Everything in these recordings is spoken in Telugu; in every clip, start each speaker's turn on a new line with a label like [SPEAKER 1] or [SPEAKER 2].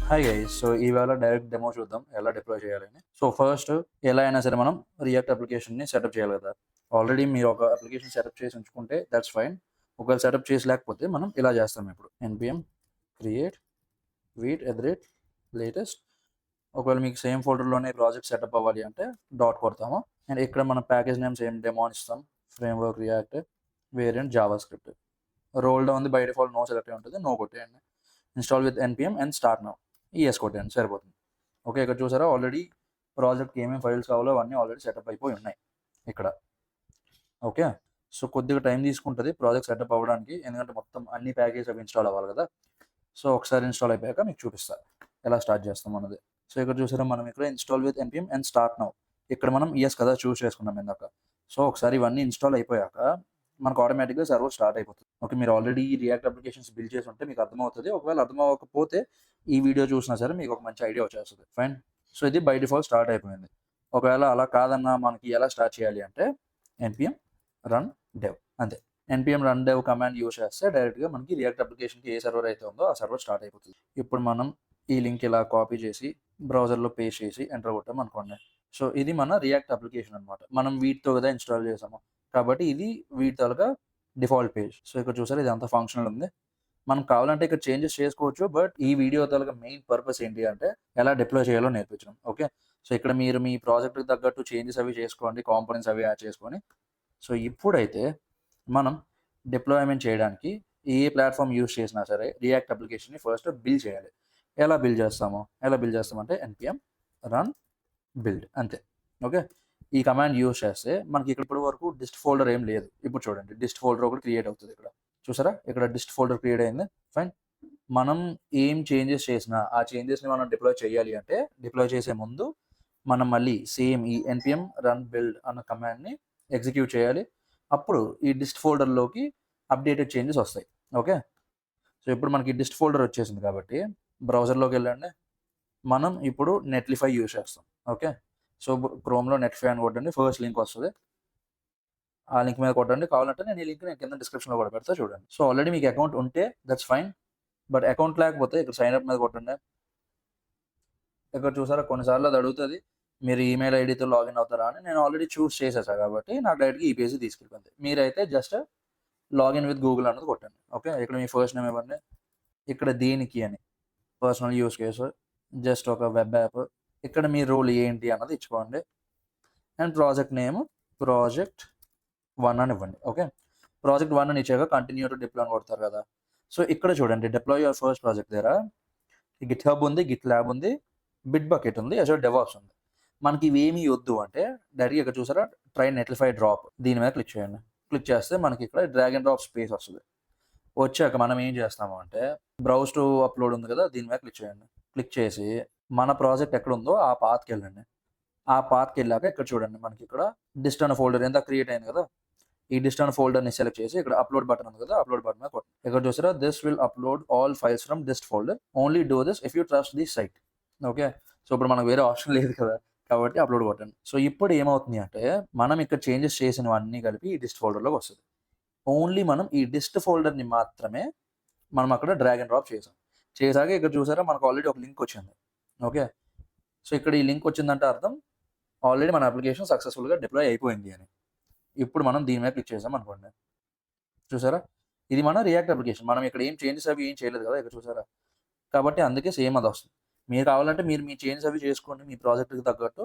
[SPEAKER 1] Hi guys. సో ఇవాళ డైరెక్ట్ డెమో చూద్దాం ఎలా డిప్లాయ్ చేయాలని. సో ఫస్ట్ ఎలా అయినా సరే మనం రియాక్ట్ అప్లికేషన్‌ని సెటప్ చేయాలి కదా! ఆల్రెడీ మీరు ఒక అప్లికేషన్ సెటప్ చేసి ఉంచుకుంటే దట్స్ ఫైన్. ఒకవేళ సెటప్ చేయలేకపోతే మనం ఇలా చేస్తాం ఇప్పుడు. npm create leet@latest. ఒకవేళ మీకు సేమ్ ఫోల్డర్‌లోనే ప్రాజెక్ట్ సెటప్ అవ్వాలి అంటే డాట్ కొడతాము. అండ్ ఇక్కడ మన ప్యాకేజ్ నేమ్ సేమ్ డెమో అని ఇస్తాం. Framework react, variant JavaScript. Roll డౌన్‌ది బై డిఫాల్ట్ నో సెలెక్ట్ అయి ఉంటుంది. నో కొట్టేయండి. Install with npm and start now. Yes కొట్టేయండి సరిపోతుంది. ఓకే. ఇక్కడ చూసారా ఆల్రెడీ ప్రాజెక్ట్‌కి ఏమేమి ఫైల్స్ కావాలో అవన్నీ ఆల్రెడీ సెటప్ అయిపోయి ఉన్నాయి ఇక్కడ. ఓకే. సో కొద్దిగా టైం తీసుకుంటది ప్రాజెక్ట్ సెటప్ అవ్వడానికి. ఎందుకంటే మొత్తం అన్ని ప్యాకేజెస్ అవి ఇన్‌స్టాల్ అవ్వాలి కదా! సో ఒకసారి ఇన్‌స్టాల్ అయిపోయాక మీకు చూపిస్తా ఎలా స్టార్ట్ చేస్తాం అన్నది. సో ఇక్కడ చూసారా మనం ఇక్కడ install with npm and start now. ఇక్కడ మనం ఈఎస్ కదా చూస్ చేసుకున్నాం ఇందాక. సో ఒకసారి ఇవన్నీ ఇన్‌స్టాల్ అయిపోయాక మనకు ఆటోమేటిక్‌గా సర్వర్ స్టార్ట్ అయిపోతుంది. ఓకే. మీరు ఆల్రెడీ రియాక్ట్ అప్లికేషన్స్ బిల్డ్ చేసి ఉంటే మీకు అర్థమవుతది. ఒకవేళ అర్థం అవ్వకపోతే ఈ వీడియో చూసినా సరే మీకు ఒక మంచి ఐడియా వచ్చేస్తది. ఫైన్. సో ఇది బై డిఫాల్ట్ స్టార్ట్ అయిపోయింది. ఒకవేళ అలా కాదన్నా మనకి ఎలా స్టార్ట్ చేయాలి అంటే npm రన్ డెవ్ అంతే. npm run dev command use చేస్తే డైరెక్ట్‌గా మనకి రియాక్ట్ అప్లికేషన్‌కి ఏ సర్వర్ అయితే ఉందో ఆ సర్వర్ స్టార్ట్ అయిపోతుంది. ఇప్పుడు మనం ఈ లింక్ ఇలా కాపీ చేసి బ్రౌజర్‌లో పేస్ట్ చేసి ఎంటర్ కొట్టామనుకోండి. సో ఇది మన రియాక్ట్ అప్లికేషన్ అన్నమాట. మనం వీటితో కదా ఇన్‌స్టాల్ చేసాము. కాబట్టి ఇది వీటి తాలూకా డిఫాల్ట్ పేజ్. సో ఇక్కడ చూసారా ఇదంతా ఫంక్షనల్ ఉంది. మనం కావాలంటే ఇక్కడ చేంజెస్ చేసుకోవచ్చు. బట్ ఈ వీడియో తాలూకా మెయిన్ పర్పస్ ఏంటి అంటే ఎలా డిప్లాయ్ చేయాలో నేర్పించడం. ఓకే. సో ఇక్కడ మీరు మీ ప్రాజెక్ట్‌కి తగ్గట్టు చేంజెస్ అవి చేసుకోండి. కాంపోనెంట్స్ అవి యాడ్ చేసుకొని. సో ఇప్పుడైతే మనం డిప్లాయ్‌మెంట్ చేయడానికి ఏ ప్లాట్‌ఫామ్ యూజ్ చేసినా సరే రియాక్ట్ అప్లికేషన్‌ని ఫస్ట్ బిల్డ్ చేయాలి. ఎలా బిల్డ్ చేస్తామంటే npm రన్ బిల్డ్ అంతే. ఓకే. ఈ కమాండ్ యూజ్ చేస్తే మనకి ఇక్కడ ఇప్పటి వరకు డిస్ట్ ఫోల్డర్ ఏం లేదు. ఇప్పుడు చూడండి డిస్ట్ ఫోల్డర్ ఒకటి క్రియేట్ అవుతది ఇక్కడ. చూసారా? ఇక్కడ డిస్ట్ ఫోల్డర్ క్రియేట్ అయింది. ఫైన్. మనం ఏం చేంజెస్ చేసినా ఆ చేంజెస్‌ని మనం డిప్లాయ్ చేయాలి అంటే డిప్లాయ్ చేసే ముందు మనం మళ్ళీ సేమ్ ఈ npm రన్ బిల్డ్ అన్న కమాండ్‌ని ఎగ్జిక్యూట్ చేయాలి. అప్పుడు ఈ డిస్ట్ ఫోల్డర్‌లోకి అప్డేటెడ్ చేంజెస్ వస్తాయి. ఓకే. సో ఇప్పుడు మనకి డిస్ట్ ఫోల్డర్ వచ్చేసింది కాబట్టి బ్రౌజర్‌లోకి వెళ్ళండి. మనం ఇప్పుడు నెట్‌లిఫై యూజ్ చేస్తాం. ఓకే. సో క్రోమ్‌లో నెట్‌లిఫై అని కొట్టండి. ఫస్ట్ లింక్ వస్తది. ఆ లింక్ మీద కొట్టండి. కావాలంటే నేను ఈ లింక్ కింద డిస్క్రిప్షన్‌లో కూడా పెడతా చూడండి. సో ఆల్రెడీ మీకు అకౌంట్ ఉంటే దట్స్ ఫైన్. బట్ అకౌంట్ లేకపోతే ఇక్కడ సైన్ అప్ మీద కొట్టండి. ఇక్కడ చూసారా కొన్నిసార్లు అది అడుగుతది. మీరు ఈమెయిల్ ఐడీతో లాగిన్ అవుతారా అని. నేను ఆల్రెడీ చూస్ చేసేసా కాబట్టి నాకు డైరెక్ట్‌గా ఈ పేజ్‌కి తీసుకెళ్ళిపోయింది. మీరైతే జస్ట్ లాగిన్ విత్ గూగుల్ అన్నది కొట్టండి. ఓకే. ఇక్కడ మీ ఫస్ట్ నేమ్ ఇవ్వండి. ఇక్కడ దేనికి అని పర్సనల్ యూజ్ కేస్, జస్ట్ ఒక వెబ్ యాప్. ఇక్కడ మీ రోల్ ఏంటి అన్నది ఇచ్చుకోండి. అండ్ ప్రాజెక్ట్ నేమ్ ప్రాజెక్ట్ 1 అని ఇవ్వండి. ఓకే. ప్రాజెక్ట్ 1 అని ఇచ్చాక కంటిన్యూ టు డిప్లాయ్ అని కొడతారు కదా! సో ఇక్కడ చూడండి డిప్లాయ్ యువర్ ఫస్ట్ ప్రాజెక్ట్ దగ్గర గిట్‌హబ్ ఉంది, గిట్‌ల్యాబ్ ఉంది, బిట్ బకెట్ ఉంది, అజూర్ డెవాప్స్ ఉంది. మనకి ఇవేమీ వద్దు అంటే డైరెక్ట్‌గా ఇక్కడ చూసారా ట్రై నెట్‌లిఫై డ్రాప్ దీని మీద క్లిక్ చేయండి. క్లిక్ చేస్తే మనకి ఇక్కడ డ్రాగ్ అండ్ డ్రాప్ స్పేస్ వస్తది. వచ్చాక మనం ఏం చేస్తాము అంటే బ్రౌజ్ టు అప్‌లోడ్ ఉంది కదా! దీని మీద క్లిక్ చేయండి. క్లిక్ చేసి మన ప్రాజెక్ట్ ఎక్కడుందో ఆ పాత్‌కెళ్ళండి. ఆ పాత్‌కెళ్ళాక ఇక్కడ చూడండి మనకి ఇక్కడ డిస్ట్ అనే ఫోల్డర్ ఇందాక క్రియేట్ అయింది కదా! ఈ డిస్ట్ అనే ఫోల్డర్‌ని సెలెక్ట్ చేసి ఇక్కడ అప్‌లోడ్ బటన్ ఉంది కదా! అప్‌లోడ్ బటన్ మీద కొట్టండి. ఇక్కడ చూసారా this will upload all files from dist folder. Only do this if you trust the site. Okay. So ఇప్పుడు మనకు వేరే ఆప్షన్ లేదు కదా! కాబట్టి అప్‌లోడ్ కొట్టండి. సో ఇప్పుడు ఏమవుతుంది అంటే మనం ఇక్కడ చేంజెస్ చేసినవన్నీ కలిపి ఈ డిస్ట్ ఫోల్డర్‌లోకి వస్తది. ఓన్లీ మనం ఈ డిస్ట్ ఫోల్డర్‌ని మాత్రమే మనం అక్కడ డ్రాగ్ అండ్ డ్రాప్ చేసాం. చేసాక ఇక్కడ చూసారా మనకు ఆల్రెడీ ఒక లింక్ వచ్చింది. ఓకే. సో ఇక్కడ ఈ లింక్ వచ్చిందంటే అర్థం ఆల్రెడీ మన అప్లికేషన్ సక్సెస్‌ఫుల్‌గా డిప్లాయ్ అయిపోయింది అని. ఇప్పుడు మనం దీని మీద క్లిక్ చేసాం అనుకోండి. చూసారా? ఇది మన రియాక్ట్ అప్లికేషన్. మనం ఇక్కడ ఏం చేంజెస్ అవి ఏం చేయలేదు కదా! ఇక్కడ చూసారా? కాబట్టి అందుకే సేమ్ అదొస్తుంది. మీరు కావాలంటే మీరు మీ చేంజెస్ అవి చేసుకోండి మీ ప్రాజెక్ట్‌కి తగ్గట్టు.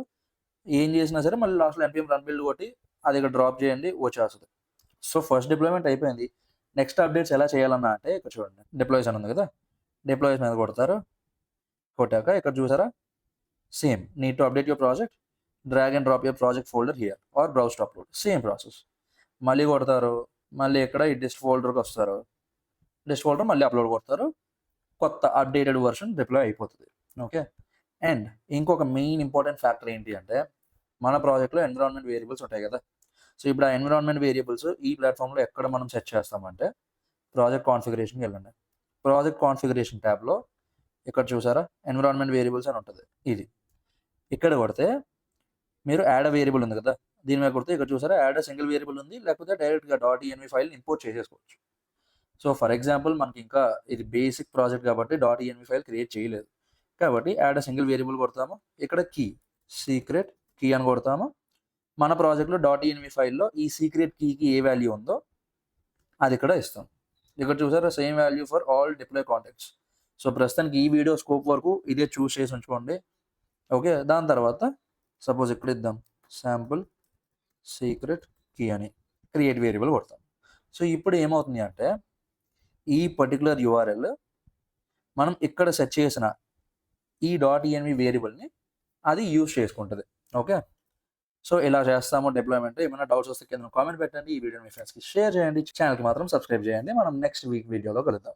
[SPEAKER 1] ఏం చేసినా సరే మళ్ళీ లాస్ట్‌లో npm రన్ బిల్డ్ కొట్టి అది ఇక్కడ డ్రాప్ చేయండి వచ్చేస్తది. సో ఫస్ట్ డిప్లాయ్‌మెంట్ అయిపోయింది. నెక్స్ట్ అప్డేట్స్ ఎలా చేయాలన్నా అంటే ఇక్కడ చూడండి. డిప్లాయ్స్ అని ఉంది కదా! డిప్లాయ్స్ మీద కొడతారు. కొట్టాక ఇక్కడ చూసారా? Same need to update your project. Drag and drop your project folder here or browse to upload. Same process. మళ్ళీ కొడతారు. మళ్ళీ ఇక్కడ ఈ డిస్ట్ ఫోల్డర్‌కొస్తారు. డిస్ట్ ఫోల్డర్ మళ్ళీ అప్‌లోడ్ కొడతారు. కొత్త అప్‌డేటెడ్ వెర్షన్ డిప్లాయ్ అయిపోతది. ఓకే. అండ్ ఇంకొక మెయిన్ ఇంపార్టెంట్ ఫ్యాక్టర్ ఏంటి అంటే మన ప్రాజెక్ట్‌లో ఎన్విరాన్మెంట్ వేరియబుల్స్ ఉంటాయి కదా! సో ఇప్పుడు ఆ ఎన్విరాన్మెంట్ వేరియబుల్స్ ఈ ప్లాట్‌ఫామ్‌లో ఎక్కడ మనం సెట్ చేస్తామంటే ప్రాజెక్ట్ కాన్ఫిగరేషన్‌కి వెళ్ళండి. ప్రాజెక్ట్ కాన్ఫిగరేషన్ ట్యాబ్‌లో ఇక్కడ చూసారా ఎన్విరాన్మెంట్ వేరియబుల్స్ అని ఉంటది. ఇది. ఇక్కడ కొడితే మీరు యాడ్ ఎ వేరియబుల్ ఉంది కదా! దీని మీద కొడితే ఇక్కడ చూసారా యాడ్ ఎ సింగిల్ వేరియబుల్ ఉంది. లేకపోతే డైరెక్ట్‌గా .env ఫైల్‌ని ఇంపోర్ట్ చేసేసుకోవచ్చు. సో ఫర్ ఎగ్జాంపుల్ మనకి ఇంకా ఇది బేసిక్ ప్రాజెక్ట్ కాబట్టి .env ఫైల్ క్రియేట్ చేయలేదు. కాబట్టి యాడ్ సింగిల్ వేరియబుల్ కొడతాము. ఇక్కడ కీ సీక్రెట్ కీ అని కొడతాము. మన ప్రాజెక్ట్లో .env ఫైల్‌లో ఈ సీక్రెట్ కీకి ఏ వాల్యూ ఉందో అది ఇక్కడ ఇస్తాం. ఇక్కడ చూసారా same value for all deploy contacts. So, ప్రస్తుతానికి ఈ వీడియో స్కోప్ వరకు ఇదే చూస్ చేసి ఉంచుకోండి. ఓకే. దాని తర్వాత సపోజ్ ఇక్కడ ఇద్దాం శాంపుల్ సీక్రెట్ కీ అని క్రియేట్ వేరియబుల్ కొడతాం. సో, ఇప్పుడు ఏమవుతుంది అంటే ఈ పర్టిక్యులర్ యూఆర్ఎల్ మనం ఇక్కడ సెట్ చేసిన ఈ .env వేరియబుల్‌ని అది యూజ్ చేసుకుంటది. ఓకే. సో, ఇలా చేస్తాము డిప్లాయ్‌మెంట్. ఏమైనా డౌట్స్ వస్తే కింద కామెంట్ పెట్టండి. ఈ వీడియోని మీ ఫ్రెండ్స్‌కి షేర్ చేయండి. ఛానెల్‌కి మాత్రం సబ్స్క్రైబ్ చేయండి. మనం నెక్స్ట్ వీడియోలో కలుద్దాం.